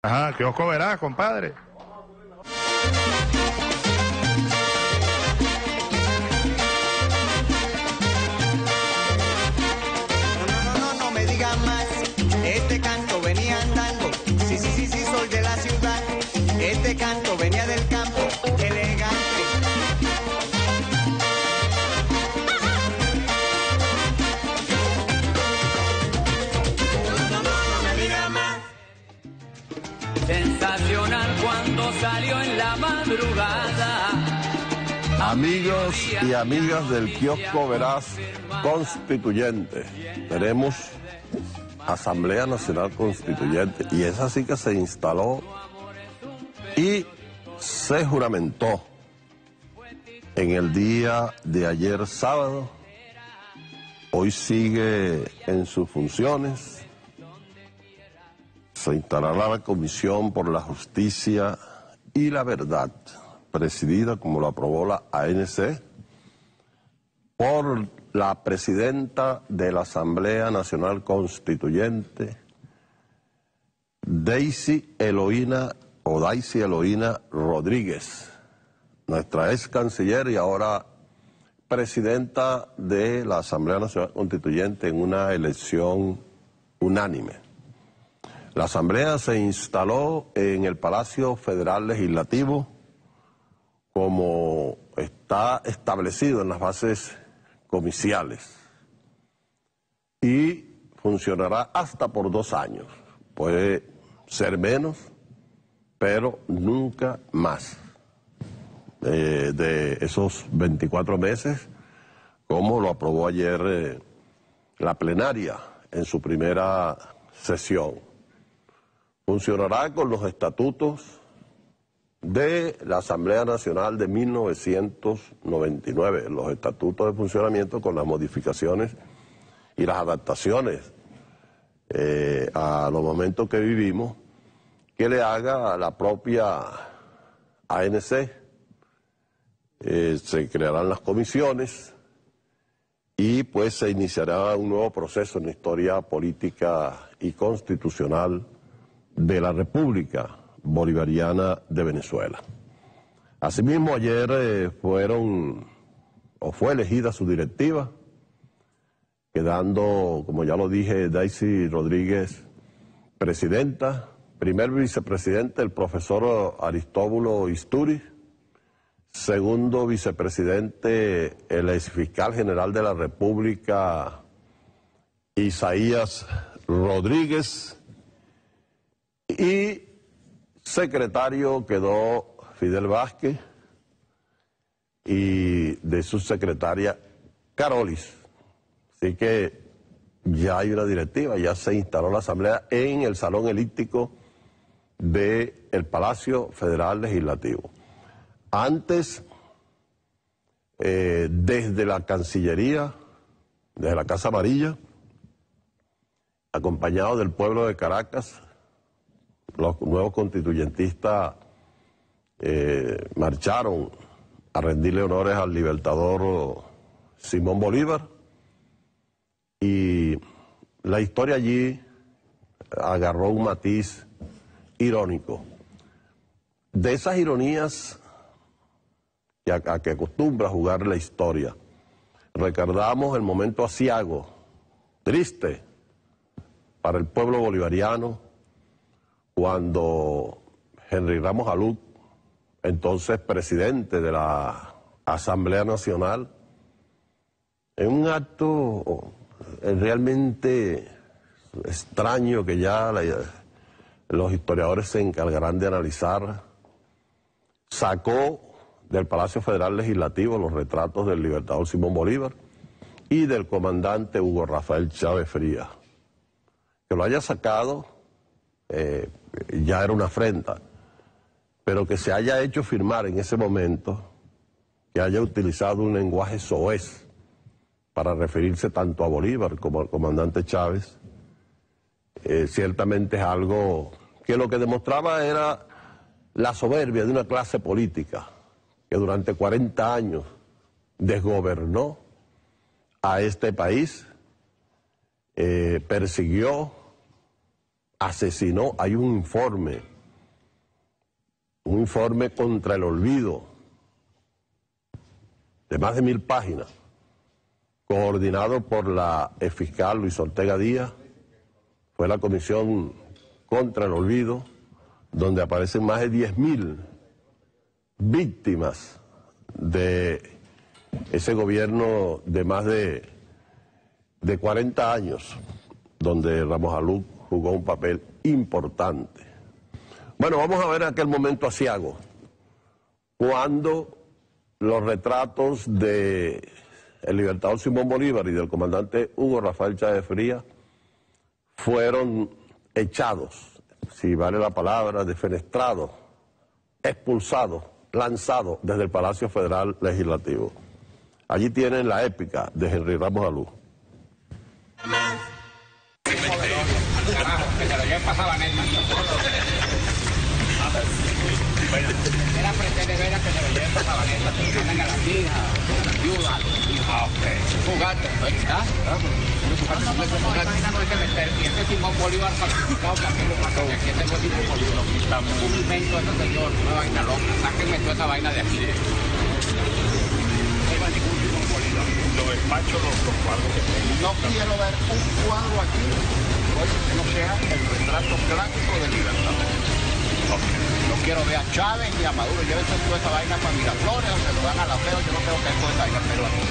Ajá, kiosco verás, compadre. No me digan más. Este canto venía andando. Sí, soy de la ciudad. Este canto venía del campo, elegante. No me digan más. Sensacional cuando salió en la madrugada. Amigos y amigas del kiosco Veraz Constituyente, tenemos Asamblea Nacional Constituyente y es así que se instaló y se juramentó en el día de ayer sábado. Hoy sigue en sus funciones. Se instalará la Comisión por la Justicia y la Verdad, presidida, como lo aprobó la ANC, por la presidenta de la Asamblea Nacional Constituyente, Daisy Eloína Rodríguez, nuestra ex canciller y ahora presidenta de la Asamblea Nacional Constituyente en una elección unánime. La Asamblea se instaló en el Palacio Federal Legislativo como está establecido en las bases comiciales y funcionará hasta por 2 años. Puede ser menos, pero nunca más de esos 24 meses, como lo aprobó ayer la plenaria en su primera sesión. Funcionará con los estatutos de la Asamblea Nacional de 1999, los estatutos de funcionamiento con las modificaciones y las adaptaciones a los momentos que vivimos, que le haga a la propia ANC. Se crearán las comisiones y pues se iniciará un nuevo proceso en la historia política y constitucional de la República Bolivariana de Venezuela. Asimismo, ayer fue elegida su directiva, quedando, como ya lo dije, Daisy Rodríguez presidenta, primer vicepresidente el profesor Aristóbulo Istúriz, segundo vicepresidente el exfiscal general de la República Isaías Rodríguez y secretario quedó Fidel Vázquez y de su secretaria Carolis. Así que ya hay una directiva, ya se instaló la Asamblea en el Salón Elíptico del Palacio Federal Legislativo. Antes, desde la Cancillería, desde la Casa Amarilla, acompañado del pueblo de Caracas, los nuevos constituyentistas marcharon a rendirle honores al libertador Simón Bolívar y la historia allí agarró un matiz irónico. De esas ironías a que acostumbra jugar la historia, recordamos el momento aciago, triste para el pueblo bolivariano, cuando Henry Ramos Aluc, entonces presidente de la Asamblea Nacional, en un acto realmente extraño que ya los historiadores se encargarán de analizar, sacó del Palacio Federal Legislativo los retratos del libertador Simón Bolívar y del comandante Hugo Rafael Chávez Frías. Que lo haya sacado ya era una afrenta, pero que se haya hecho firmar en ese momento, que haya utilizado un lenguaje soez para referirse tanto a Bolívar como al comandante Chávez, ciertamente es algo que lo que demostraba era la soberbia de una clase política que durante 40 años desgobernó a este país, persiguió asesinó. Hay un informe contra el olvido de más de 1000 páginas, coordinado por la fiscal Luis Ortega Díaz. Fue la Comisión contra el Olvido, donde aparecen más de 10.000 víctimas de ese gobierno de más de 40 años, donde Ramos Alud jugó un papel importante. Bueno, vamos a ver aquel momento aciago, cuando los retratos de el libertador Simón Bolívar y del comandante Hugo Rafael Chávez Frías fueron echados, si vale la palabra, defenestrados, expulsados, lanzados desde el Palacio Federal Legislativo. Allí tienen la épica de Henry Ramos Alud. Era pretende ver a que se lo lleven para Sabaneta, que se mandan a las hijas, a las viudas, jugato, ¿ah? No hay que meter, y este Simón Bolívar falsificado también lo pasó, y aquí tengo Simón Bolívar, un invento de ese señor, una vaina loca, sáquenme toda esa vaina de aquí. No hay ningún Simón Bolívar. Lo despacho los cuadros que tengo. No quiero ver un cuadro aquí, que no sea el retrato clásico del libertador. No quiero ver a Chávez ni a Maduro. Llévense toda esa vaina para Miraflores, donde lo dan a la feo. Yo no creo que eso es vaina, pero aquí.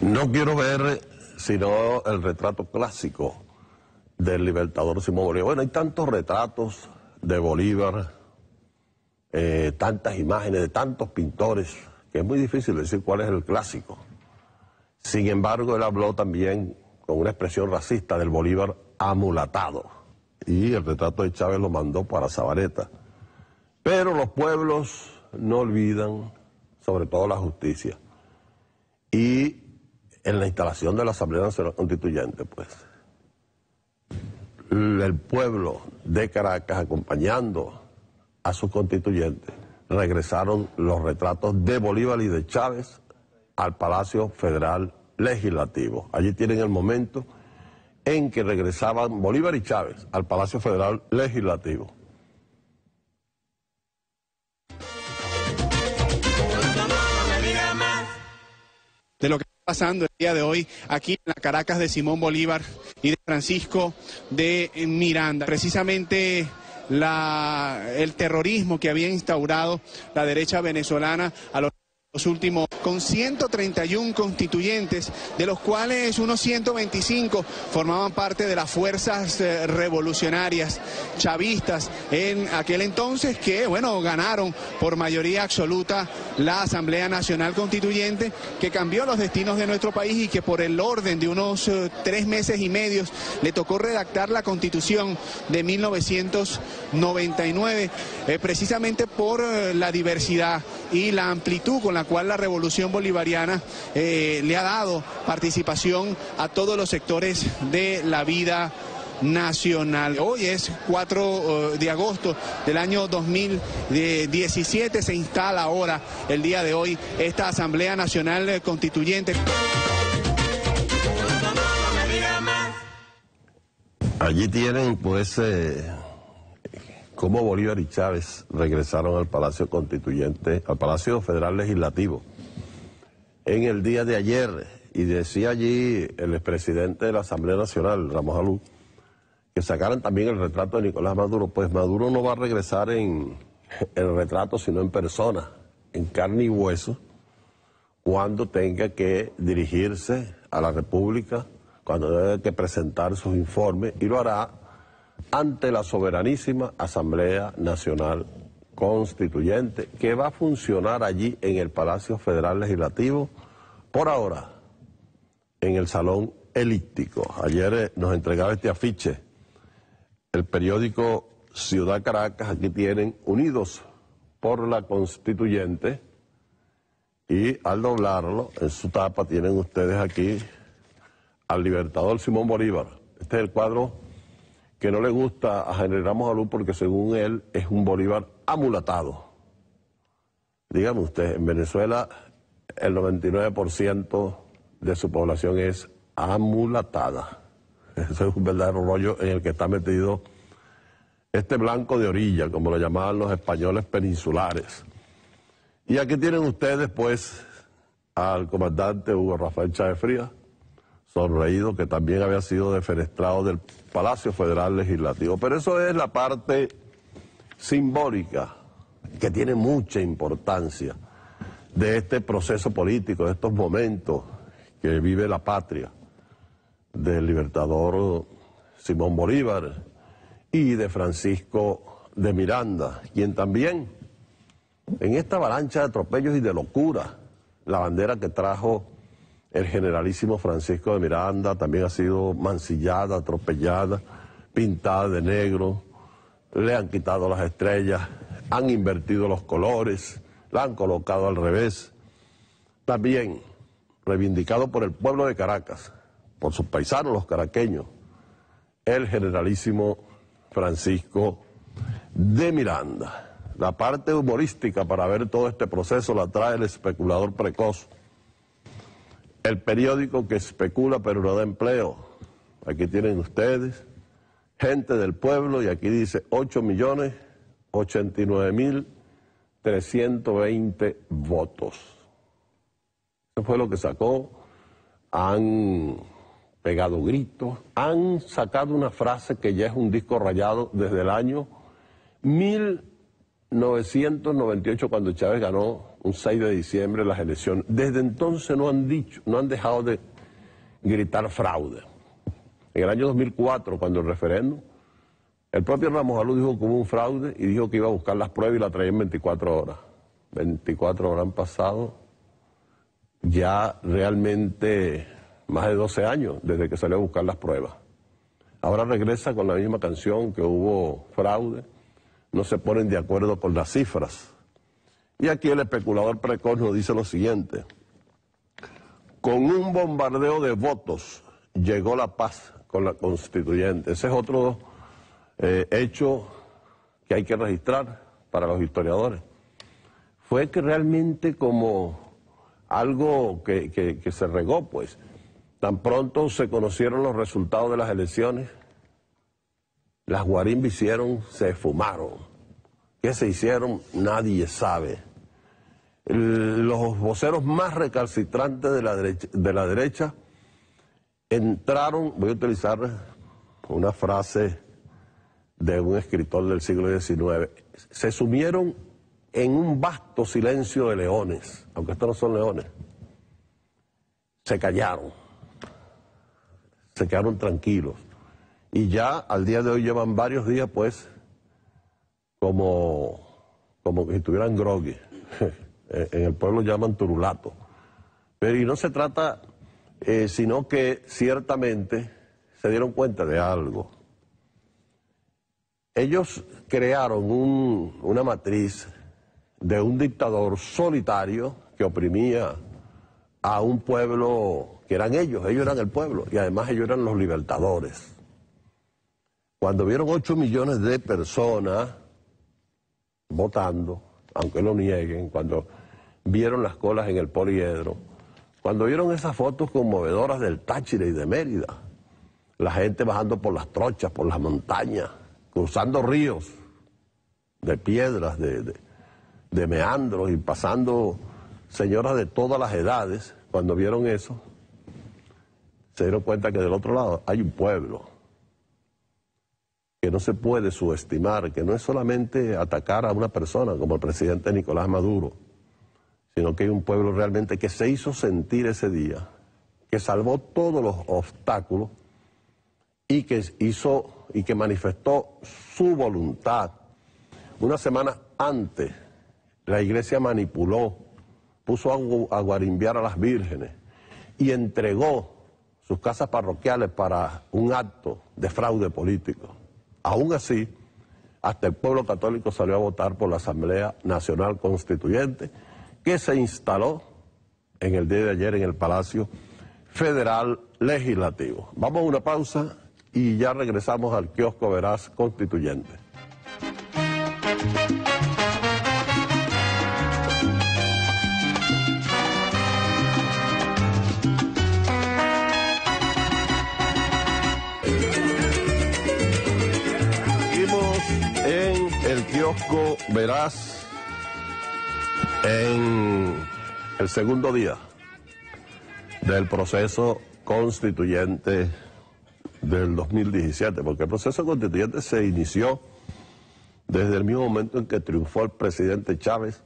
No quiero ver sino el retrato clásico del libertador Simón Bolívar. Bueno, hay tantos retratos de Bolívar, tantas imágenes de tantos pintores, que es muy difícil decir cuál es el clásico. Sin embargo, él habló también con una expresión racista del Bolívar amulatado, y el retrato de Chávez lo mandó para Sabaneta. Pero los pueblos no olvidan, sobre todo la justicia. Y en la instalación de la Asamblea Nacional Constituyente, pues, el pueblo de Caracas, acompañando a sus constituyentes, regresaron los retratos de Bolívar y de Chávez al Palacio Federal Legislativo. Allí tienen el momento en que regresaban Bolívar y Chávez al Palacio Federal Legislativo. De lo que está pasando el día de hoy aquí en la Caracas de Simón Bolívar y de Francisco de Miranda. Precisamente el terrorismo que había instaurado la derecha venezolana a los últimos, con 131 constituyentes, de los cuales unos 125 formaban parte de las fuerzas revolucionarias chavistas en aquel entonces, que, bueno, ganaron por mayoría absoluta la Asamblea Nacional Constituyente, que cambió los destinos de nuestro país y que por el orden de unos 3 meses y medio le tocó redactar la Constitución de 1999, precisamente por la diversidad y la amplitud con la cual la revolución bolivariana le ha dado participación a todos los sectores de la vida nacional. Hoy es 4 de agosto del año 2017, se instala ahora, el día de hoy, esta Asamblea Nacional Constituyente. Allí tienen, pues, cómo Bolívar y Chávez regresaron al Palacio Constituyente, al Palacio Federal Legislativo, en el día de ayer. Y decía allí el expresidente de la Asamblea Nacional, Ramos Alud, que sacaran también el retrato de Nicolás Maduro. Pues Maduro no va a regresar en el retrato, sino en persona, en carne y hueso, cuando tenga que dirigirse a la República, cuando tenga que presentar sus informes, y lo hará ante la soberanísima Asamblea Nacional Constituyente, que va a funcionar allí en el Palacio Federal Legislativo, por ahora, en el Salón Elíptico. Ayer nos entregaba este afiche el periódico Ciudad Caracas. Aquí tienen Unidos por la Constituyente, y al doblarlo, en su tapa tienen ustedes aquí al libertador Simón Bolívar. Este es el cuadro que no le gusta a Henry Ramos Alud, porque según él es un Bolívar amulatado. Dígame usted, en Venezuela el 99% de su población es amulatada. Ese es un verdadero rollo en el que está metido este blanco de orilla, como lo llamaban los españoles peninsulares. Y aquí tienen ustedes, pues, al comandante Hugo Rafael Chávez Frías, sonreído, que también había sido defenestrado del Palacio Federal Legislativo. Pero eso es la parte simbólica, que tiene mucha importancia, de este proceso político, de estos momentos que vive la patria, del libertador Simón Bolívar y de Francisco de Miranda, quien también, en esta avalancha de atropellos y de locura, la bandera que trajo el generalísimo Francisco de Miranda también ha sido mancillada, atropellada, pintada de negro, le han quitado las estrellas, han invertido los colores, la han colocado al revés. También reivindicado por el pueblo de Caracas, por sus paisanos los caraqueños, el generalísimo Francisco de Miranda. La parte humorística para ver todo este proceso la trae el especulador precoz, el periódico que especula pero no da empleo. Aquí tienen ustedes, gente del pueblo, y aquí dice 8.089.320 votos. Eso fue lo que sacó. Han pegado gritos, han sacado una frase que ya es un disco rayado desde el año 1998, cuando Chávez ganó un 6 de diciembre las elecciones. Desde entonces no han dejado de gritar fraude. En el año 2004, cuando el referéndum, el propio Ramos Alú dijo que hubo un fraude y dijo que iba a buscar las pruebas y la traía en 24 horas. 24 horas han pasado, ya realmente más de 12 años desde que salió a buscar las pruebas. Ahora regresa con la misma canción, que hubo fraude, no se ponen de acuerdo con las cifras. Y aquí el especulador precoz nos dice lo siguiente: con un bombardeo de votos llegó la paz con la constituyente. Ese es otro hecho que hay que registrar para los historiadores. Fue que realmente como algo que se regó, pues. Tan pronto se conocieron los resultados de las elecciones, las guarimbas se esfumaron. ¿Qué se hicieron? Nadie sabe. Los voceros más recalcitrantes de la derecha entraron, voy a utilizar una frase de un escritor del siglo XIX, se sumieron en un vasto silencio de leones, aunque estos no son leones. Se callaron, se quedaron tranquilos. Y ya al día de hoy llevan varios días, pues, como que estuvieran groggy. En el pueblo llaman turulato. Pero y no se trata, sino que ciertamente se dieron cuenta de algo. Ellos crearon una matriz de un dictador solitario que oprimía a un pueblo que eran ellos eran el pueblo, y además ellos eran los libertadores. Cuando vieron 8 millones de personas votando, aunque lo nieguen, cuando vieron las colas en el Poliedro, cuando vieron esas fotos conmovedoras del Táchira y de Mérida, la gente bajando por las trochas, por las montañas, cruzando ríos de piedras, de meandros, y pasando señoras de todas las edades, cuando vieron eso, se dieron cuenta que del otro lado hay un pueblo que no se puede subestimar, que no es solamente atacar a una persona como el presidente Nicolás Maduro, sino que hay un pueblo realmente que se hizo sentir ese día, que salvó todos los obstáculos y que manifestó su voluntad. Una semana antes, la iglesia manipuló, puso a guarimbiar a las vírgenes y entregó sus casas parroquiales para un acto de fraude político. Aún así, hasta el pueblo católico salió a votar por la Asamblea Nacional Constituyente, que se instaló en el día de ayer en el Palacio Federal Legislativo. Vamos a una pausa y ya regresamos al kiosco Veraz Constituyente. el kiosco verás en el segundo día del proceso constituyente del 2017, porque el proceso constituyente se inició desde el mismo momento en que triunfó el presidente Chávez,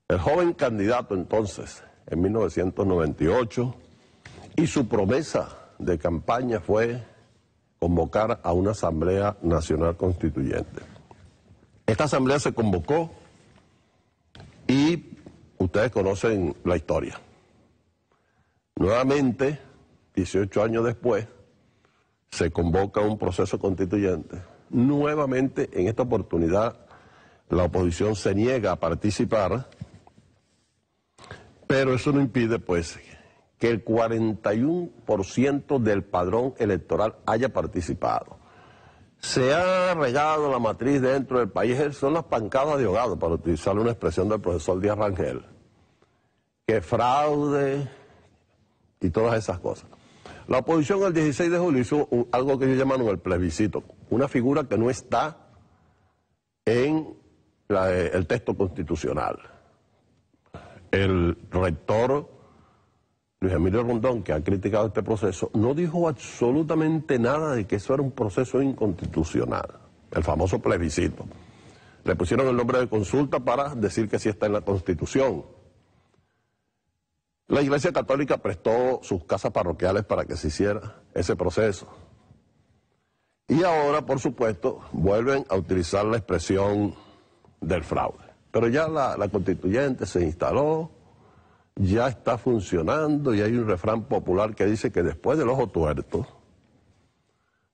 el joven candidato entonces, en 1998, y su promesa de campaña fue convocar a una Asamblea Nacional Constituyente. Esta asamblea se convocó y ustedes conocen la historia. Nuevamente, 18 años después, se convoca un proceso constituyente. Nuevamente, en esta oportunidad, la oposición se niega a participar, pero eso no impide, pues, que el 41% del padrón electoral haya participado. Se ha regado la matriz dentro del país, son las pancadas de ahogado, para utilizar una expresión del profesor Díaz Rangel, que fraude y todas esas cosas. La oposición el 16 de julio hizo algo que ellos llaman el plebiscito, una figura que no está en el texto constitucional. El rector Luis Emilio Rondón, que ha criticado este proceso, no dijo absolutamente nada de que eso era un proceso inconstitucional, el famoso plebiscito. Le pusieron el nombre de consulta para decir que sí está en la Constitución. La Iglesia Católica prestó sus casas parroquiales para que se hiciera ese proceso. Y ahora, por supuesto, vuelven a utilizar la expresión del fraude. Pero ya la constituyente se instaló, ya está funcionando y hay un refrán popular que dice que después del ojo tuerto,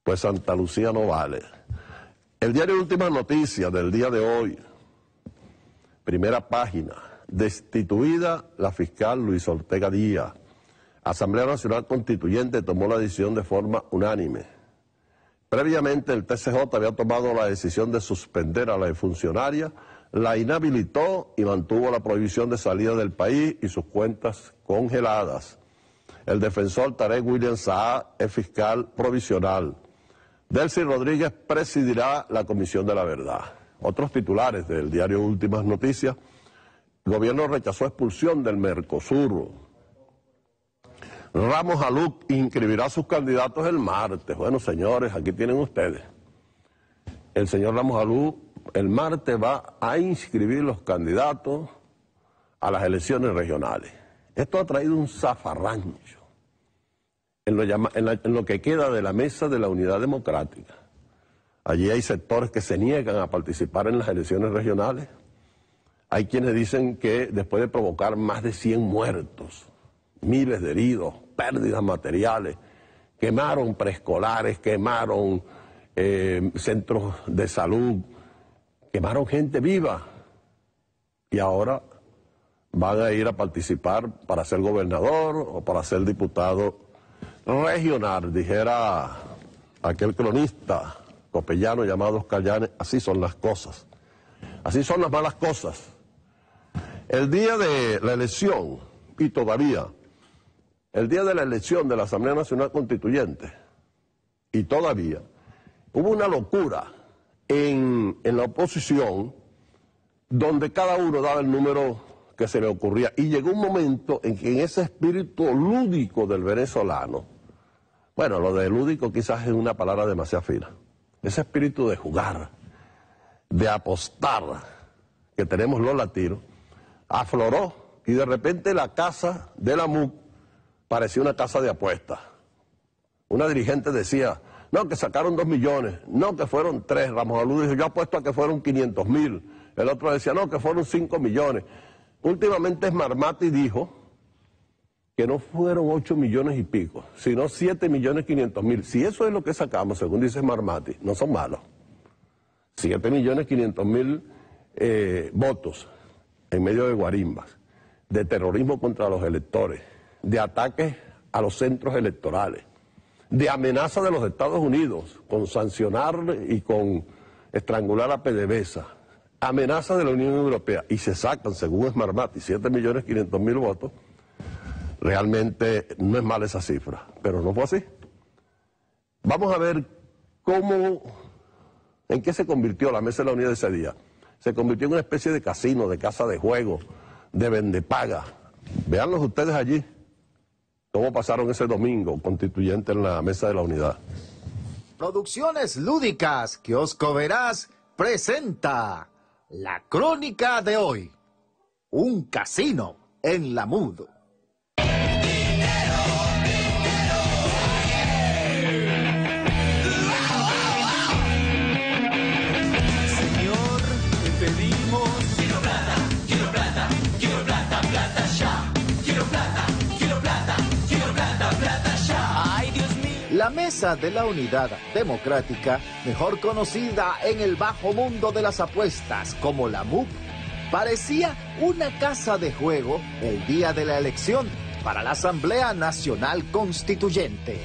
pues Santa Lucía no vale. El diario Últimas Noticias del día de hoy, primera página, destituida la fiscal Luis Ortega Díaz. Asamblea Nacional Constituyente tomó la decisión de forma unánime. Previamente el TCJ había tomado la decisión de suspender a la funcionaria, la inhabilitó y mantuvo la prohibición de salida del país y sus cuentas congeladas. El defensor Tarek William Saá es fiscal provisional. Delcy Rodríguez presidirá la Comisión de la Verdad. Otros titulares del diario Últimas Noticias: el gobierno rechazó expulsión del Mercosur. Ramos Aluc inscribirá a sus candidatos el martes. Bueno, señores, aquí tienen ustedes. El señor Ramos Aluc el martes va a inscribir los candidatos a las elecciones regionales. Esto ha traído un zafarrancho en lo que queda de la mesa de la unidad democrática. Allí hay sectores que se niegan a participar en las elecciones regionales. Hay quienes dicen que después de provocar más de 100 muertos, miles de heridos, pérdidas materiales, quemaron preescolares, quemaron centros de salud, quemaron gente viva y ahora van a ir a participar para ser gobernador o para ser diputado regional, dijera aquel cronista copellano llamado Oscar Llanes. Así son las cosas, así son las malas cosas. El día de la elección, y todavía, el día de la elección de la Asamblea Nacional Constituyente, y todavía, hubo una locura en la oposición, donde cada uno daba el número que se le ocurría. Y llegó un momento en que en ese espíritu lúdico del venezolano, bueno, lo de lúdico quizás es una palabra demasiado fina, ese espíritu de jugar, de apostar, que tenemos los latinos, afloró y de repente la casa de la MUC parecía una casa de apuestas. Una dirigente decía: no, que sacaron 2 millones, no, que fueron 3. Ramos Aluc dijo: yo apuesto a que fueron 500.000. El otro decía: no, que fueron 5 millones. Últimamente Smarmati dijo que no fueron 8 millones y pico, sino 7.500.000. Si eso es lo que sacamos, según dice Smarmati, no son malos. 7.500.000 votos en medio de guarimbas, de terrorismo contra los electores, de ataques a los centros electorales, de amenaza de los Estados Unidos con sancionar y con estrangular a PDVSA, amenaza de la Unión Europea, y se sacan, según Smarmati, 7.500.000 votos. Realmente no es mala esa cifra, pero no fue así. Vamos a ver cómo ¿En qué se convirtió la Mesa de la Unidad ese día? Se convirtió en una especie de casino, de casa de juego, de vendepaga. Véanlos ustedes allí, cómo pasaron ese domingo constituyente en la Mesa de la Unidad. Producciones Lúdicas, Kiosco Veraz, presenta la crónica de hoy. Un casino en la MUD. La Mesa de la Unidad Democrática, mejor conocida en el bajo mundo de las apuestas como la MUD, parecía una casa de juego el día de la elección para la Asamblea Nacional Constituyente.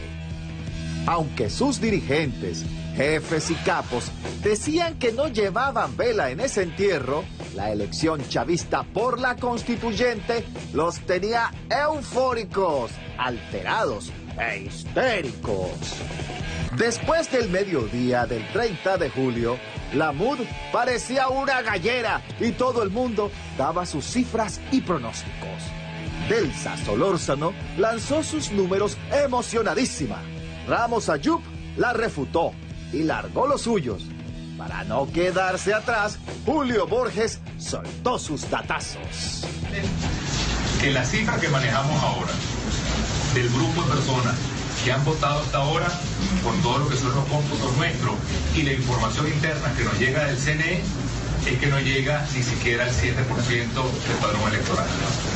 Aunque sus dirigentes, jefes y capos decían que no llevaban vela en ese entierro, la elección chavista por la Constituyente los tenía eufóricos, alterados e histéricos. Después del mediodía del 30 de julio, la MUD parecía una gallera y todo el mundo daba sus cifras y pronósticos. Delsa Solórzano lanzó sus números emocionadísima. Ramos Ayub la refutó y largó los suyos. Para no quedarse atrás, Julio Borges soltó sus datazos. Que la cifra que manejamos ahora del grupo de personas que han votado hasta ahora, con todo lo que son los cómputos nuestros y la información interna que nos llega del CNE, es que no llega ni siquiera al 7% del padrón electoral.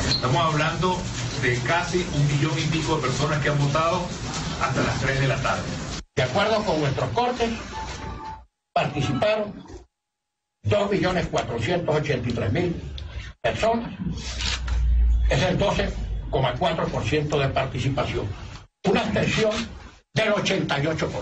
Estamos hablando de casi 1,000,000 y pico de personas que han votado hasta las 3 de la tarde. De acuerdo con nuestros cortes, participaron 2.483.000 personas. Es el 12,4% de participación. Una abstención del 88%.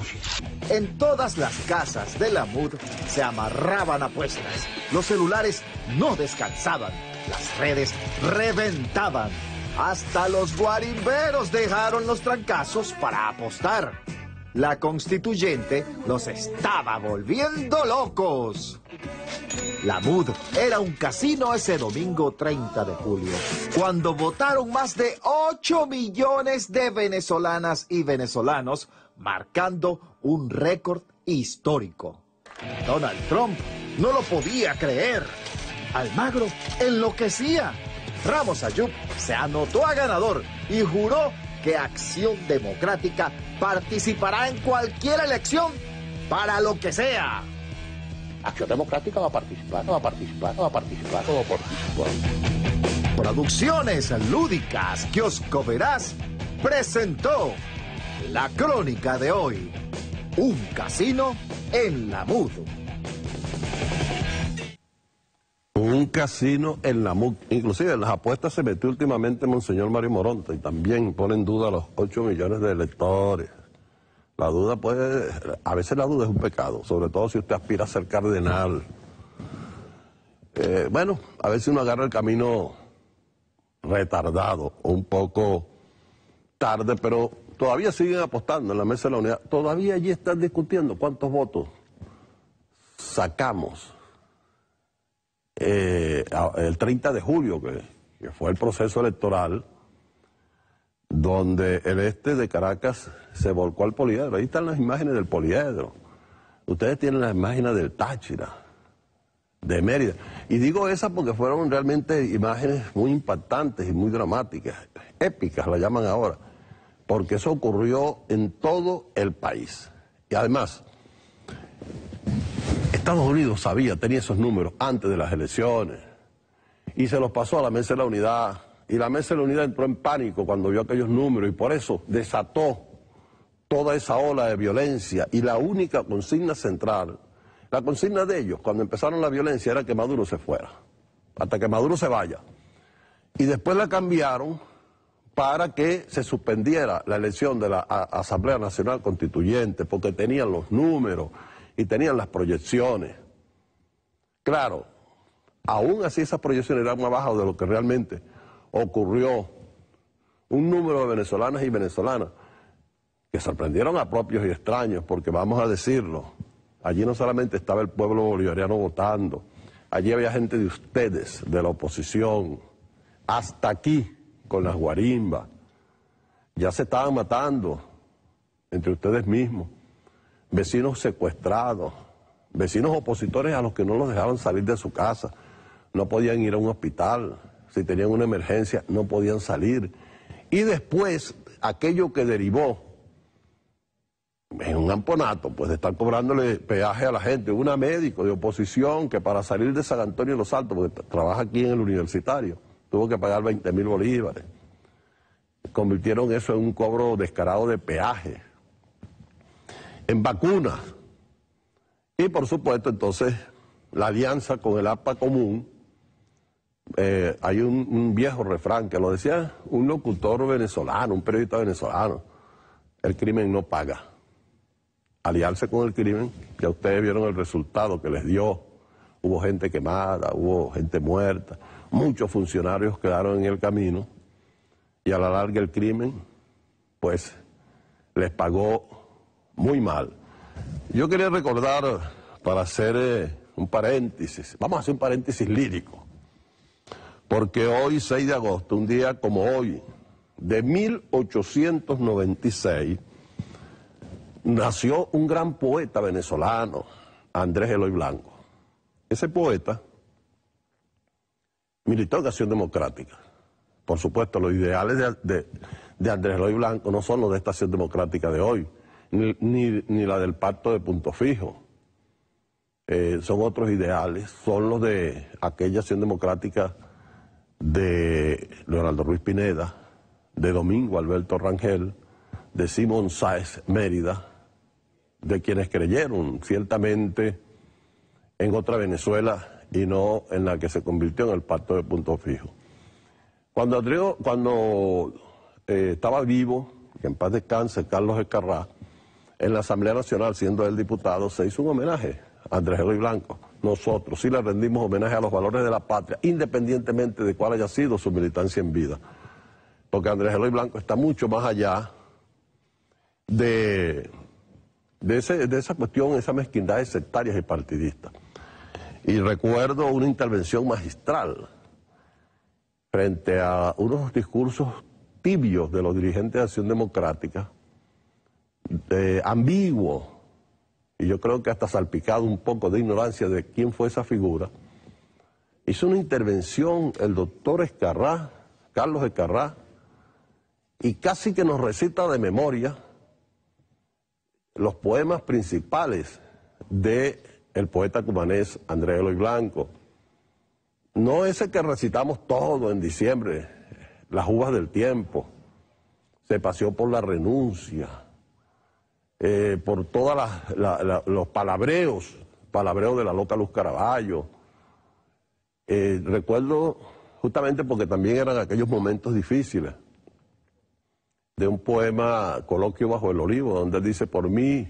En todas las casas de la MUD se amarraban apuestas. Los celulares no descansaban. Las redes reventaban. Hasta los guarimberos dejaron los trancazos para apostar. La Constituyente los estaba volviendo locos. La MUD era un casino ese domingo 30 de julio, cuando votaron más de 8 millones de venezolanas y venezolanos, marcando un récord histórico. Donald Trump no lo podía creer. Almagro enloquecía. Ramos Ayub se anotó a ganador y juró que Acción Democrática participará en cualquier elección para lo que sea. Acción Democrática va a participar. Producciones Lúdicas, Kiosco Veraz presentó la crónica de hoy. Un casino en la MUD. Un casino en la MUD. Inclusive en las apuestas se metió últimamente Monseñor Mario Moronta y también pone en duda los 8 millones de electores. La duda a veces la duda es un pecado, sobre todo si usted aspira a ser cardenal. Bueno, a veces uno agarra el camino retardado o un poco tarde, pero todavía siguen apostando en la Mesa de la Unidad. Todavía allí están discutiendo cuántos votos sacamos el 30 de julio, que fue el proceso electoral, donde el este de Caracas se volcó al poliedro. Ahí están las imágenes del poliedro. Ustedes tienen las imágenes del Táchira, de Mérida. Y digo esas porque fueron realmente imágenes muy impactantes y muy dramáticas, épicas la llaman ahora, porque eso ocurrió en todo el país. Y además, Estados Unidos tenía esos números antes de las elecciones y se los pasó a la Mesa de la Unidad. Y la Mesa de la Unidad entró en pánico cuando vio aquellos números y por eso desató toda esa ola de violencia. Y la única consigna central, la consigna de ellos cuando empezaron la violencia era que Maduro se fuera, hasta que Maduro se vaya. Y después la cambiaron para que se suspendiera la elección de la Asamblea Nacional Constituyente, porque tenían los números y tenían las proyecciones. Claro, aún así esas proyecciones eran más bajas de lo que realmente ocurrió. Un número de venezolanas y venezolanas que sorprendieron a propios y extraños, porque vamos a decirlo, allí no solamente estaba el pueblo bolivariano votando, allí había gente de ustedes, de la oposición, hasta aquí, con las guarimbas. Ya se estaban matando entre ustedes mismos, vecinos secuestrados, vecinos opositores a los que no los dejaban salir de su casa, no podían ir a un hospital, si tenían una emergencia no podían salir. Y después, aquello que derivó en un amponato, pues de estar cobrándole peaje a la gente, una médico de oposición que para salir de San Antonio de los Altos, porque trabaja aquí en el Universitario, tuvo que pagar 20.000 bolívares. Convirtieron eso en un cobro descarado de peaje. En vacunas. Y por supuesto, entonces, la alianza con el APA común. Hay un viejo refrán que lo decía un locutor venezolano, un periodista venezolano: el crimen no paga. Aliarse con el crimen, ya ustedes vieron el resultado que les dio. Hubo gente quemada, hubo gente muerta, muchos funcionarios quedaron en el camino y a la larga el crimen, pues, les pagó muy mal. Yo quería recordar, para hacer un paréntesis, vamos a hacer un paréntesis lírico, porque hoy, 6 de agosto, un día como hoy, de 1896, nació un gran poeta venezolano, Andrés Eloy Blanco. Ese poeta militó en Acción Democrática. Por supuesto, los ideales de Andrés Eloy Blanco no son los de esta Acción Democrática de hoy, ni la del Pacto de Punto Fijo. Son otros ideales, son los de aquella Acción Democrática de Leonardo Ruiz Pineda, de Domingo Alberto Rangel, de Simón Sáez Mérida, de quienes creyeron ciertamente en otra Venezuela y no en la que se convirtió en el Pacto de Punto Fijo. Cuando estaba vivo, que en paz descanse, Carlos Escarrá, en la Asamblea Nacional, siendo él diputado, se hizo un homenaje a Andrés Eloy Blanco. Nosotros sí le rendimos homenaje a los valores de la patria, independientemente de cuál haya sido su militancia en vida. Porque Andrés Eloy Blanco está mucho más allá de esa cuestión, esa mezquindad de sectarias y partidistas. Y recuerdo una intervención magistral frente a unos discursos tibios de los dirigentes de Acción Democrática, ambiguos, y yo creo que hasta salpicado un poco de ignorancia de quién fue esa figura. Hizo una intervención el doctor Escarrá, Carlos Escarrá, y casi que nos recita de memoria los poemas principales del poeta cumanés Andrés Eloy Blanco. No ese que recitamos todo en diciembre, las uvas del tiempo, se paseó por la renuncia, por todos los palabreos de la loca Luz Caraballo. Recuerdo, justamente porque también eran aquellos momentos difíciles, de un poema, Coloquio bajo el olivo, donde él dice: por mí,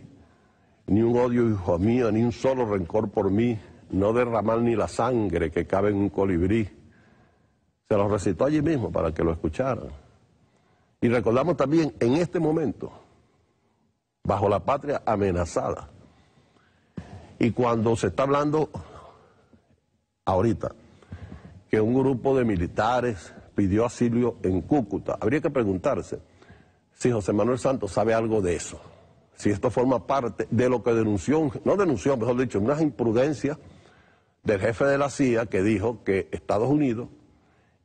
ni un odio, hijo mío, ni un solo rencor por mí, no derramar ni la sangre que cabe en un colibrí. Se lo recitó allí mismo para que lo escucharan. Y recordamos también, en este momento, bajo la patria amenazada, y cuando se está hablando ahorita que un grupo de militares pidió asilo en Cúcuta, habría que preguntarse si José Manuel Santos sabe algo de eso, si esto forma parte de lo que denunció, mejor dicho, unas imprudencias del jefe de la CIA, que dijo que Estados Unidos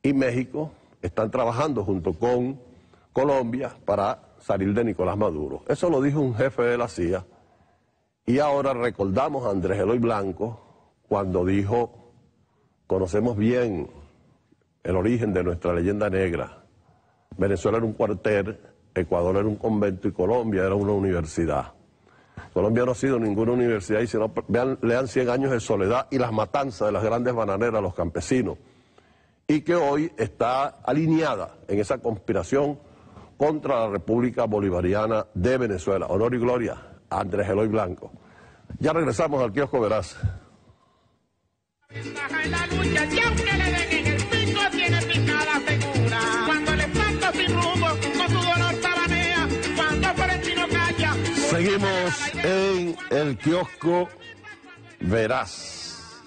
y México están trabajando junto con Colombia para salir de Nicolás Maduro. Eso lo dijo un jefe de la CIA, y ahora recordamos a Andrés Eloy Blanco cuando dijo: conocemos bien el origen de nuestra leyenda negra. Venezuela era un cuartel, Ecuador era un convento y Colombia era una universidad. Colombia no ha sido ninguna universidad, y si no, lean 100 años de soledad y las matanzas de las grandes bananeras, los campesinos, y que hoy está alineada en esa conspiración contra la República Bolivariana de Venezuela. Honor y gloria a Andrés Eloy Blanco. Ya regresamos al Kiosco Veraz. En la lucha, y aunque le den en el pico, tiene picada segura. Cuando le falta sin rumbo, con su dolor tabanea. Cuando Florentino calla. Seguimos en el kiosco Veraz.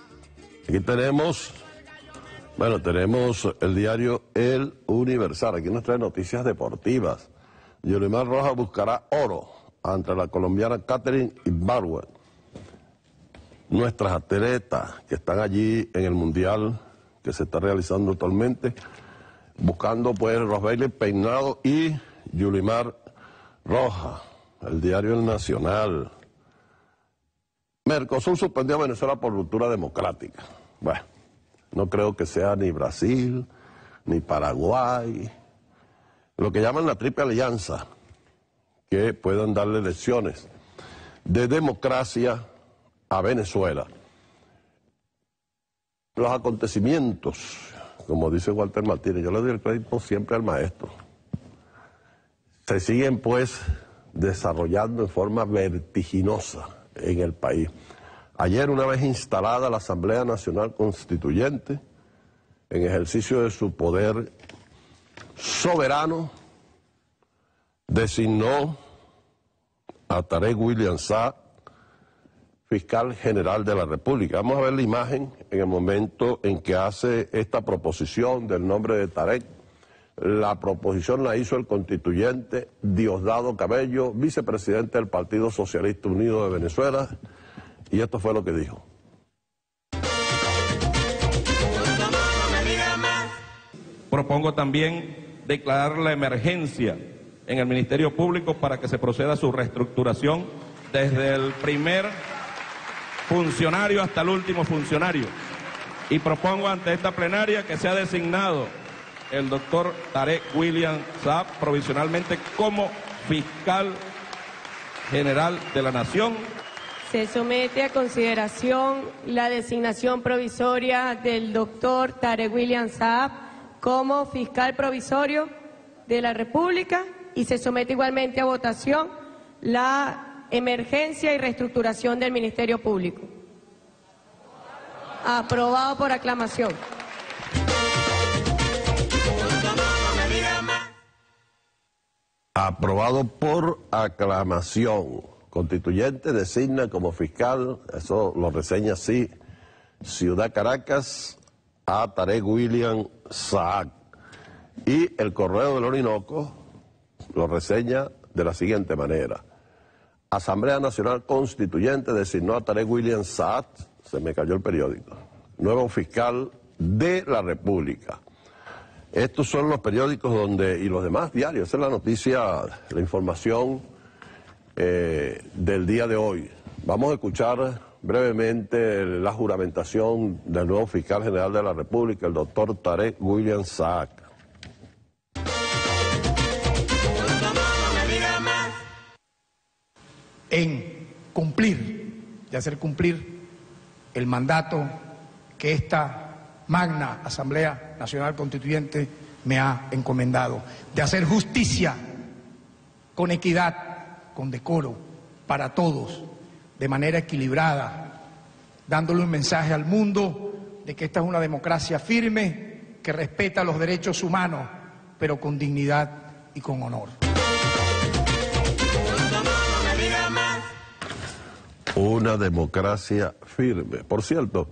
Aquí tenemos, tenemos el diario El Universal. Aquí nos trae noticias deportivas. Yulimar Rojas buscará oro ante la colombiana Katherine Ibargüen. Nuestras atletas que están allí en el Mundial que se está realizando actualmente, buscando pues Rosbelli Peinado y Yulimar Rojas. El diario El Nacional. Mercosur suspendió a Venezuela por ruptura democrática. Bueno, no creo que sea ni Brasil, ni Paraguay, lo que llaman la Triple Alianza, que puedan darle lecciones de democracia a Venezuela. Los acontecimientos, como dice Walter Martínez, yo le doy el crédito siempre al maestro, se siguen pues desarrollando en forma vertiginosa en el país. Ayer, una vez instalada la Asamblea Nacional Constituyente, en ejercicio de su poder soberano, designó a Tarek William Saab fiscal general de la República. Vamos a ver la imagen en el momento en que hace esta proposición del nombre de Tarek. La proposición la hizo el constituyente Diosdado Cabello, vicepresidente del Partido Socialista Unido de Venezuela, y esto fue lo que dijo. Propongo también declarar la emergencia en el Ministerio Público para que se proceda a su reestructuración desde el primer funcionario hasta el último funcionario. Y propongo ante esta plenaria que sea designado el doctor Tarek William Saab provisionalmente como fiscal general de la Nación. Se somete a consideración la designación provisoria del doctor Tarek William Saab como fiscal provisorio de la República y se somete igualmente a votación la emergencia y reestructuración del Ministerio Público. Aprobado por aclamación. Aprobado por aclamación. Constituyente designa como fiscal, eso lo reseña así, Ciudad Caracas, a Tarek William Saab. Y el Correo del Orinoco lo reseña de la siguiente manera. Asamblea Nacional Constituyente designó a Tarek William Saab, se me cayó el periódico, nuevo fiscal de la República. Estos son los periódicos donde, y los demás diarios, esa es la noticia, la información del día de hoy. Vamos a escuchar brevemente la juramentación del nuevo fiscal general de la República, el doctor Tarek William Saab. En cumplir y hacer cumplir el mandato que esta magna Asamblea Nacional Constituyente me ha encomendado, de hacer justicia con equidad, con decoro, para todos, de manera equilibrada, dándole un mensaje al mundo de que esta es una democracia firme, que respeta los derechos humanos, pero con dignidad y con honor. Una democracia firme. Por cierto,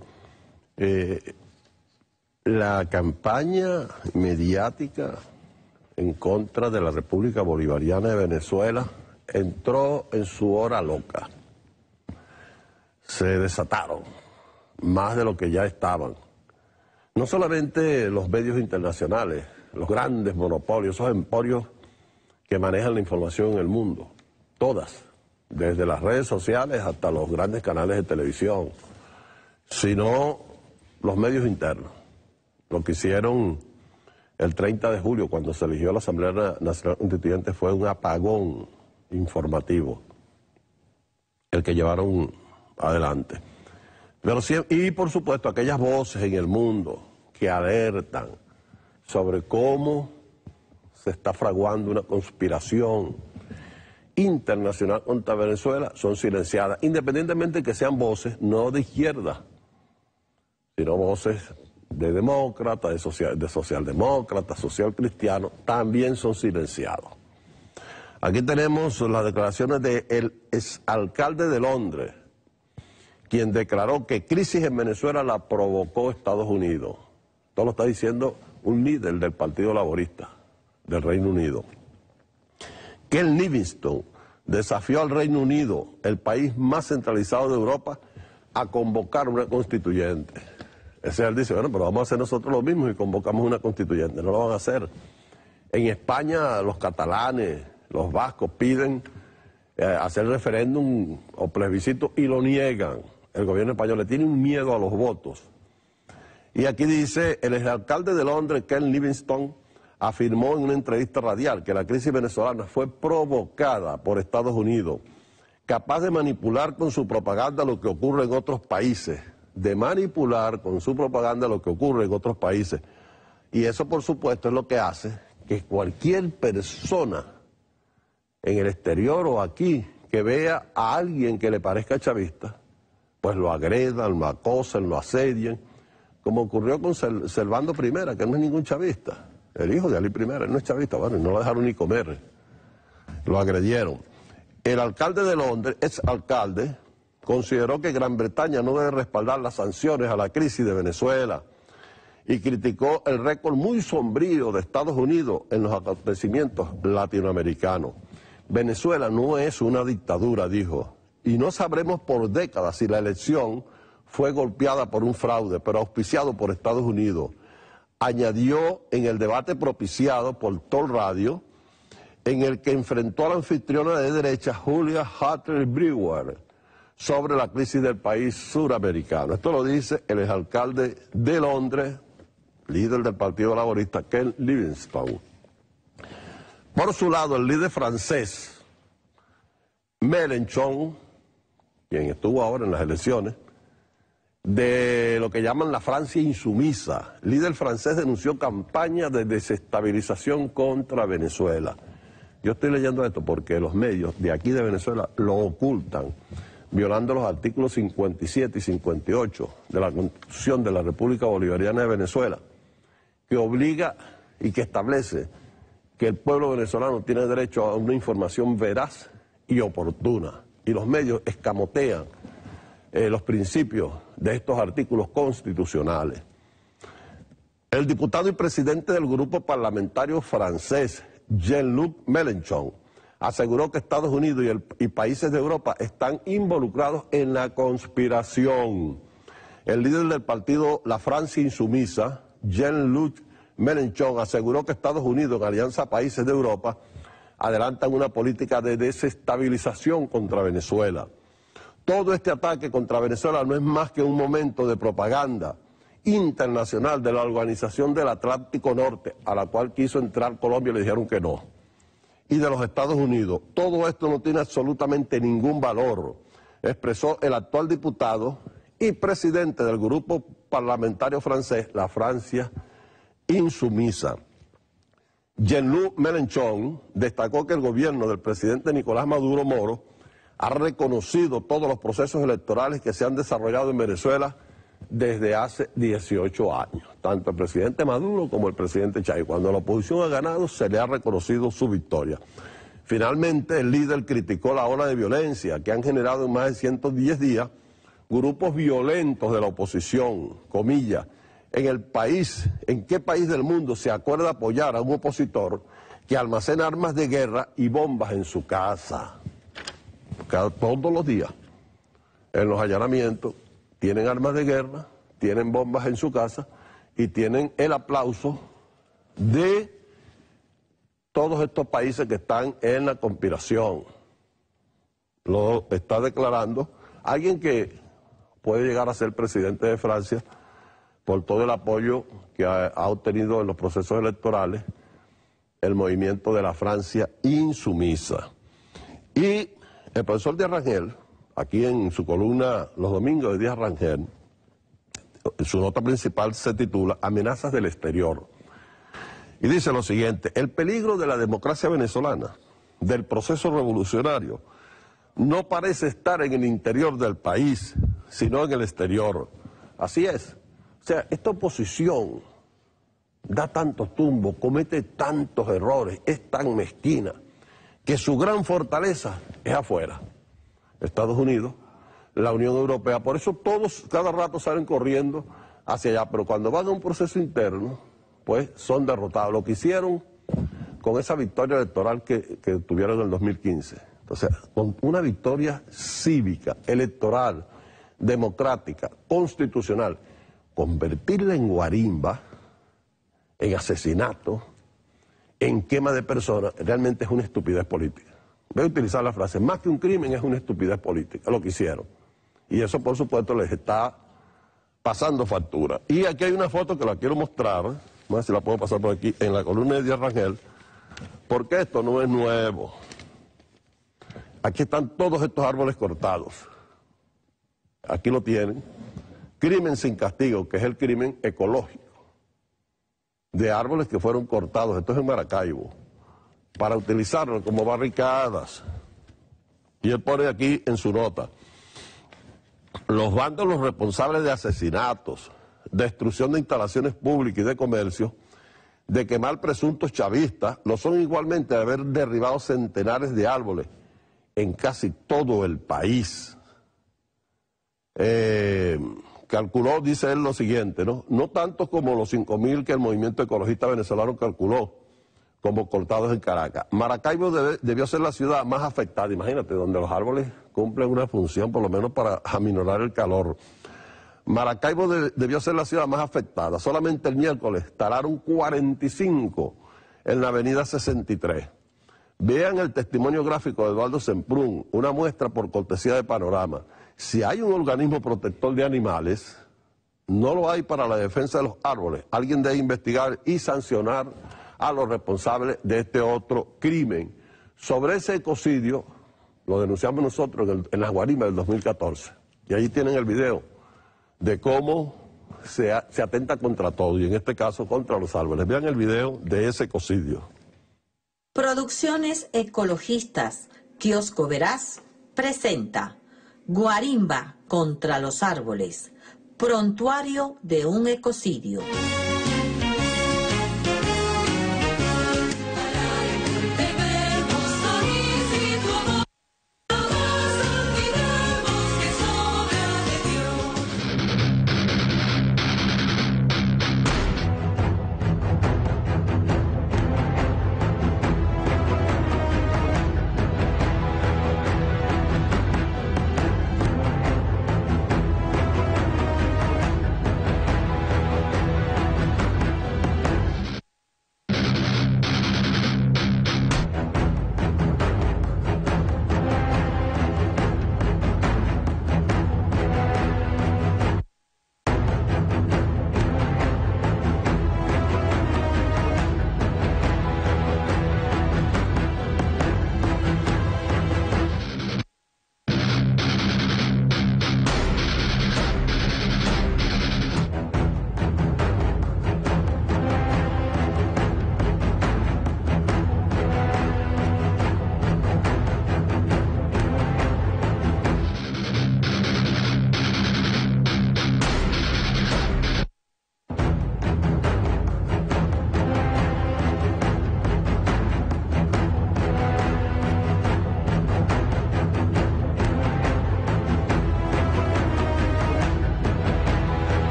la campaña mediática en contra de la República Bolivariana de Venezuela entró en su hora loca. Se desataron, más de lo que ya estaban. No solamente los medios internacionales, los grandes monopolios, esos emporios que manejan la información en el mundo, todas, desde las redes sociales hasta los grandes canales de televisión, sino los medios internos. Lo que hicieron el 30 de julio, cuando se eligió la Asamblea Nacional Constituyente, fue un apagón informativo, el que llevaron adelante. Pero sí, y por supuesto aquellas voces en el mundo que alertan sobre cómo se está fraguando una conspiración internacional contra Venezuela son silenciadas, independientemente de que sean voces no de izquierda, sino voces de demócratas, de socialdemócratas, social cristianos, también son silenciados. Aquí tenemos las declaraciones del exalcalde de Londres, quien declaró que crisis en Venezuela la provocó Estados Unidos. Esto lo está diciendo un líder del Partido Laborista del Reino Unido. Ken Livingstone desafió al Reino Unido, el país más centralizado de Europa, a convocar una constituyente. Ese él dice, bueno, pero vamos a hacer nosotros lo mismo y convocamos una constituyente. No lo van a hacer. En España los catalanes, los vascos piden hacer referéndum o plebiscito y lo niegan. El gobierno español le tiene un miedo a los votos. Y aquí dice, el exalcalde de Londres, Ken Livingstone, afirmó en una entrevista radial que la crisis venezolana fue provocada por Estados Unidos, capaz de manipular con su propaganda lo que ocurre en otros países, Y eso, por supuesto, es lo que hace que cualquier persona en el exterior o aquí que vea a alguien que le parezca chavista, pues lo agredan, lo acosen, lo asedian, como ocurrió con Servando I, que no es ningún chavista. El hijo de Ali I, él no es chavista, bueno, y no lo dejaron ni comer. Lo agredieron. El alcalde de Londres, exalcalde, consideró que Gran Bretaña no debe respaldar las sanciones a la crisis de Venezuela y criticó el récord muy sombrío de Estados Unidos en los acontecimientos latinoamericanos. Venezuela no es una dictadura, dijo, y no sabremos por décadas si la elección fue golpeada por un fraude, pero auspiciado por Estados Unidos. Añadió en el debate propiciado por Talk Radio, en el que enfrentó a la anfitriona de derecha Julia Hartley-Brewer sobre la crisis del país suramericano. Esto lo dice el exalcalde de Londres, líder del Partido Laborista, Ken Livingstone. Por su lado, el líder francés, Mélenchon, quien estuvo ahora en las elecciones, de lo que llaman la Francia insumisa, líder francés denunció campaña de desestabilización contra Venezuela. Yo estoy leyendo esto porque los medios de aquí de Venezuela lo ocultan, violando los artículos 57 y 58 de la Constitución de la República Bolivariana de Venezuela, que obliga y que establece que el pueblo venezolano tiene derecho a una información veraz y oportuna. Y los medios escamotean los principios de estos artículos constitucionales. El diputado y presidente del grupo parlamentario francés, Jean-Luc Mélenchon, aseguró que Estados Unidos y países de Europa están involucrados en la conspiración. El líder del partido La Francia Insumisa, Jean-Luc Mélenchon, aseguró que Estados Unidos, en alianza a países de Europa, adelantan una política de desestabilización contra Venezuela. Todo este ataque contra Venezuela no es más que un momento de propaganda internacional de la Organización del Atlántico Norte, a la cual quiso entrar Colombia y le dijeron que no, y de los Estados Unidos. Todo esto no tiene absolutamente ningún valor, expresó el actual diputado y presidente del grupo parlamentario francés, La Francia Insumisa. Jean-Luc Mélenchon destacó que el gobierno del presidente Nicolás Maduro Moro ha reconocido todos los procesos electorales que se han desarrollado en Venezuela desde hace 18 años, tanto el presidente Maduro como el presidente Chávez. Cuando la oposición ha ganado, se le ha reconocido su victoria. Finalmente, el líder criticó la ola de violencia que han generado en más de 110 días grupos violentos de la oposición, comillas. En el país, ¿en qué país del mundo se acuerda apoyar a un opositor que almacena armas de guerra y bombas en su casa? Todos los días, en los allanamientos, tienen armas de guerra, tienen bombas en su casa y tienen el aplauso de todos estos países que están en la conspiración. Lo está declarando alguien que puede llegar a ser presidente de Francia por todo el apoyo que ha obtenido en los procesos electorales el movimiento de la Francia Insumisa. Y el profesor Díaz Rangel, aquí en su columna Los Domingos de Díaz Rangel, su nota principal se titula Amenazas del exterior. Y dice lo siguiente: el peligro de la democracia venezolana, del proceso revolucionario, no parece estar en el interior del país, sino en el exterior. Así es. O sea, esta oposición da tantos tumbos, comete tantos errores, es tan mezquina, que su gran fortaleza es afuera. Estados Unidos, la Unión Europea, por eso todos cada rato salen corriendo hacia allá, pero cuando van a un proceso interno, pues son derrotados. Lo que hicieron con esa victoria electoral que tuvieron en el 2015. Entonces, con una victoria cívica, electoral, democrática, constitucional, convertirla en guarimba, en asesinato, en quema de personas, realmente es una estupidez política. Voy a utilizar la frase, más que un crimen es una estupidez política, lo que hicieron. Y eso, por supuesto, les está pasando factura. Y aquí hay una foto que la quiero mostrar, no sé si la puedo pasar por aquí, en la columna de Díaz Rangel, porque esto no es nuevo. Aquí están todos estos árboles cortados. Aquí lo tienen. Crimen sin castigo, que es el crimen ecológico de árboles que fueron cortados, esto es en Maracaibo, para utilizarlo como barricadas. Y él pone aquí en su nota, los vándalos responsables de asesinatos, destrucción de instalaciones públicas y de comercio, de quemar presuntos chavistas, lo son igualmente de haber derribado centenares de árboles en casi todo el país. Calculó, dice él, lo siguiente, no tanto como los 5.000 que el movimiento ecologista venezolano calculó como cortados en Caracas. Maracaibo debió ser la ciudad más afectada, imagínate, donde los árboles cumplen una función por lo menos para aminorar el calor. Maracaibo debió ser la ciudad más afectada. Solamente el miércoles talaron 45 en la avenida 63. Vean el testimonio gráfico de Eduardo Semprún, una muestra por cortesía de Panorama. Si hay un organismo protector de animales, no lo hay para la defensa de los árboles. Alguien debe investigar y sancionar a los responsables de este otro crimen. Sobre ese ecocidio, lo denunciamos nosotros en las guarimbas del 2014. Y ahí tienen el video de cómo se atenta contra todo, y en este caso contra los árboles. Vean el video de ese ecocidio. Producciones Ecologistas, Kiosco Veraz, presenta Guarimba contra los árboles, prontuario de un ecocidio.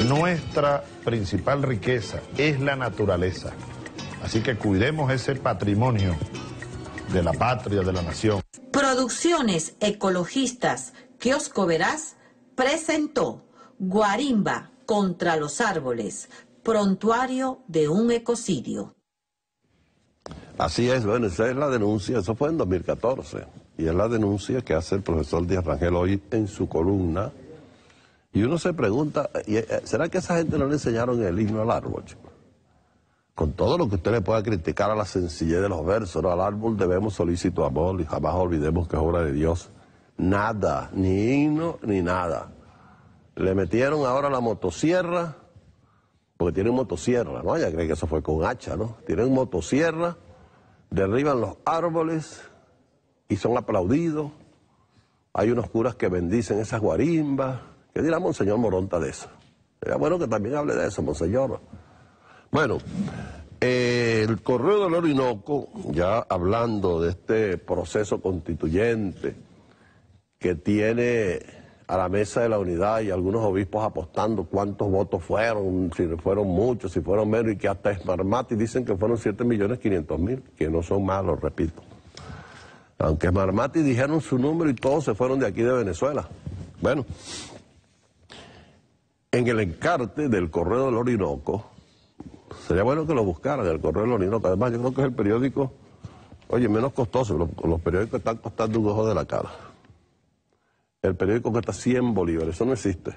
Nuestra principal riqueza es la naturaleza, así que cuidemos ese patrimonio de la patria, de la nación. Producciones Ecologistas, Kiosco Veraz, presentó Guarimba contra los árboles, prontuario de un ecocidio. Así es, bueno, esa es la denuncia, eso fue en 2014, y es la denuncia que hace el profesor Díaz Rangel hoy en su columna, y uno se pregunta, ¿será que a esa gente no le enseñaron el himno al árbol, chico? Con todo lo que usted le pueda criticar a la sencillez de los versos, ¿no? Al árbol debemos solícito amor y jamás olvidemos que es obra de Dios. Nada, ni himno, ni nada. Le metieron ahora la motosierra, porque tienen motosierra, ¿no? Ya creen que eso fue con hacha, ¿no? Tienen motosierra, derriban los árboles y son aplaudidos. Hay unos curas que bendicen esas guarimbas. ¿Qué dirá Monseñor Moronta de eso? Sería bueno que también hable de eso, Monseñor. Bueno, el Correo del Orinoco, ya hablando de este proceso constituyente que tiene a la mesa de la unidad y algunos obispos apostando cuántos votos fueron, si fueron muchos, si fueron menos, y que hasta Smarmati dicen que fueron 7.500.000, que no son malos, repito. Aunque Smarmati dijeron su número y todos se fueron de aquí de Venezuela. Bueno, en el encarte del Correo del Orinoco, sería bueno que lo buscaran, el Correo del Orinoco. Además, yo creo que es el periódico, oye, menos costoso. Los periódicos están costando un ojo de la cara. El periódico cuesta 100 bolívares, eso no existe.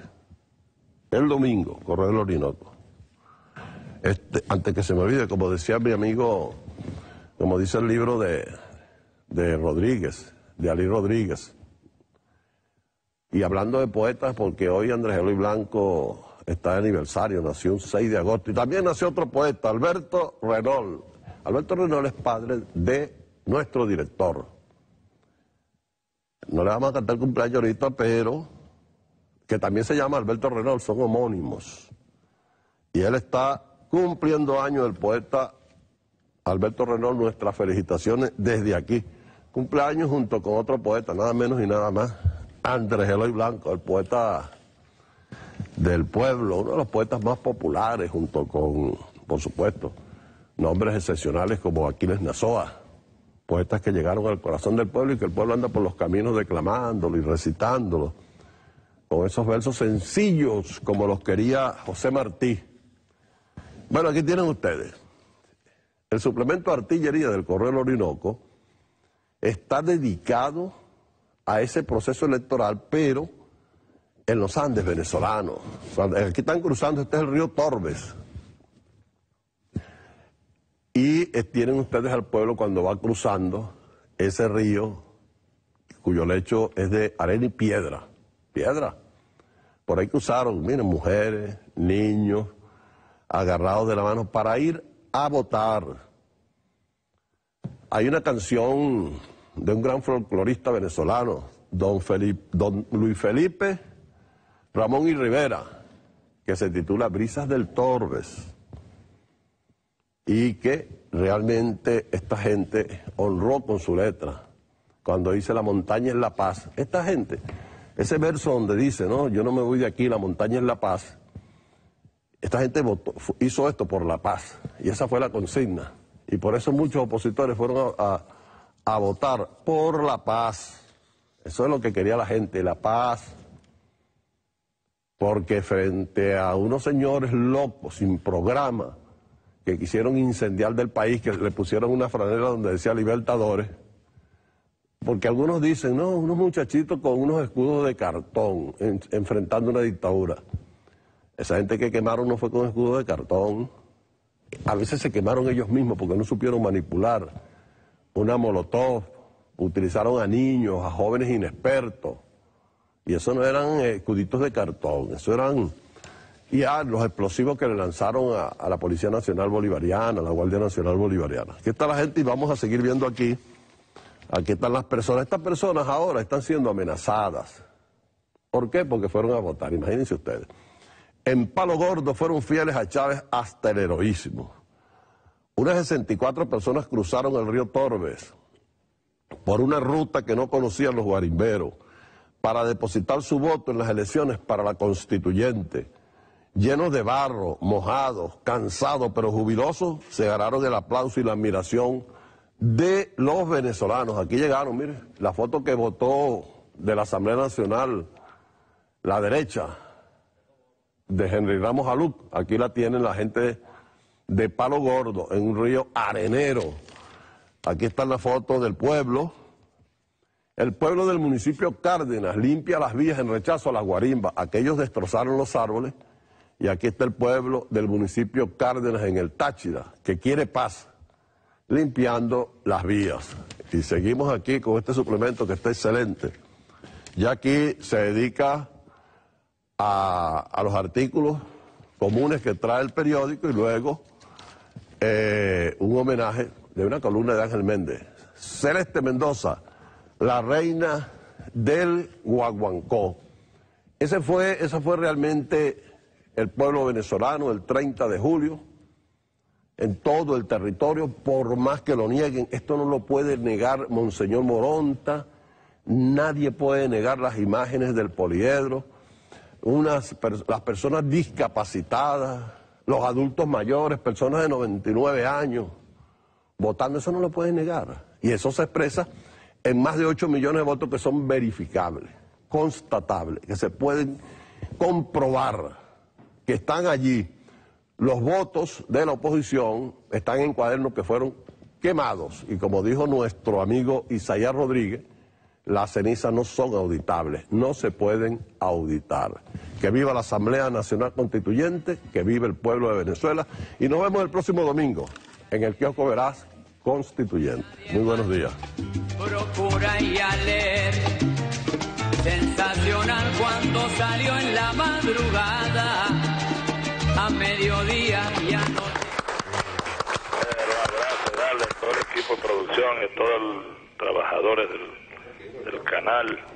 El domingo, Correo del Orinoco. Antes que se me olvide, como decía mi amigo, como dice el libro de Rodríguez, de Ali Rodríguez. Y hablando de poetas, porque hoy Andrés Eloy Blanco está de aniversario, nació un 6 de agosto. Y también nació otro poeta, Alberto Renault. Alberto Renault es padre de nuestro director. No le vamos a cantar el cumpleaños ahorita, pero que también se llama Alberto Renault, son homónimos. Y él está cumpliendo años, el poeta Alberto Renault, nuestras felicitaciones desde aquí. Cumpleaños junto con otro poeta, nada menos y nada más, Andrés Eloy Blanco, el poeta del pueblo, uno de los poetas más populares, junto con, por supuesto, nombres excepcionales como Aquiles Nazoa, poetas que llegaron al corazón del pueblo y que el pueblo anda por los caminos declamándolo y recitándolo, con esos versos sencillos como los quería José Martí. Bueno, aquí tienen ustedes. El suplemento de artillería del Correo del Orinoco está dedicado a ese proceso electoral, pero en los Andes venezolanos. Aquí están cruzando, este es el río Torbes. Y tienen ustedes al pueblo cuando va cruzando ese río, cuyo lecho es de arena y piedra. Piedra. Por ahí cruzaron, miren, mujeres, niños, agarrados de la mano para ir a votar. Hay una canción de un gran folclorista venezolano, don Luis Felipe Ramón y Rivera, que se titula Brisas del Torbes, y que realmente esta gente honró con su letra, cuando dice la montaña es la paz. Esta gente, ese verso donde dice, no, yo no me voy de aquí, la montaña es la paz, esta gente hizo esto por la paz, y esa fue la consigna, y por eso muchos opositores fueron a votar por la paz. Eso es lo que quería la gente, la paz. Porque frente a unos señores locos, sin programa, que quisieron incendiar del país, que le pusieron una franela donde decía Libertadores, porque algunos dicen, no, unos muchachitos con unos escudos de cartón, enfrentando una dictadura. Esa gente que quemaron no fue con escudos de cartón, a veces se quemaron ellos mismos porque no supieron manipular una molotov, utilizaron a niños, a jóvenes inexpertos. Y eso no eran escuditos de cartón, eso eran los explosivos que le lanzaron a la Policía Nacional Bolivariana, a la Guardia Nacional Bolivariana. Aquí está la gente y vamos a seguir viendo aquí están las personas. Estas personas ahora están siendo amenazadas. ¿Por qué? Porque fueron a votar, imagínense ustedes. En Palo Gordo fueron fieles a Chávez hasta el heroísmo. Unas 64 personas cruzaron el río Torbes por una ruta que no conocían los guarimberos, para depositar su voto en las elecciones para la constituyente. Llenos de barro, mojados, cansados, pero jubilosos, se ganaron el aplauso y la admiración de los venezolanos. Aquí llegaron, miren, la foto que votó de la Asamblea Nacional, la derecha. de Henry Ramos Aluc. Aquí la tienen la gente de Palo Gordo, en un río arenero. Aquí está la foto del pueblo. El pueblo del municipio Cárdenas limpia las vías en rechazo a las guarimbas. Aquellos destrozaron los árboles. Y aquí está el pueblo del municipio Cárdenas en el Táchira, que quiere paz, limpiando las vías. Y seguimos aquí con este suplemento que está excelente. Ya aquí se dedica a los artículos comunes que trae el periódico y luego un homenaje de una columna de Ángel Méndez. Celeste Mendoza, la reina del Guaguancó. Ese fue realmente el pueblo venezolano el 30 de julio, en todo el territorio, por más que lo nieguen. Esto no lo puede negar Monseñor Moronta, nadie puede negar las imágenes del poliedro, las personas discapacitadas, los adultos mayores, personas de 99 años, votando, eso no lo pueden negar. Y eso se expresa en más de 8 millones de votos que son verificables, constatables, que se pueden comprobar, que están allí. Los votos de la oposición están en cuadernos que fueron quemados. Y como dijo nuestro amigo Isaías Rodríguez, las cenizas no son auditables, no se pueden auditar. Que viva la Asamblea Nacional Constituyente, que viva el pueblo de Venezuela. Y nos vemos el próximo domingo en el Kiosco Veraz Constituyente. Muy buenos días. Procura y a leer, sensacional cuando salió en la madrugada, a mediodía y a noche. Gracias, darle a todo el equipo de producción y a todos los trabajadores del canal.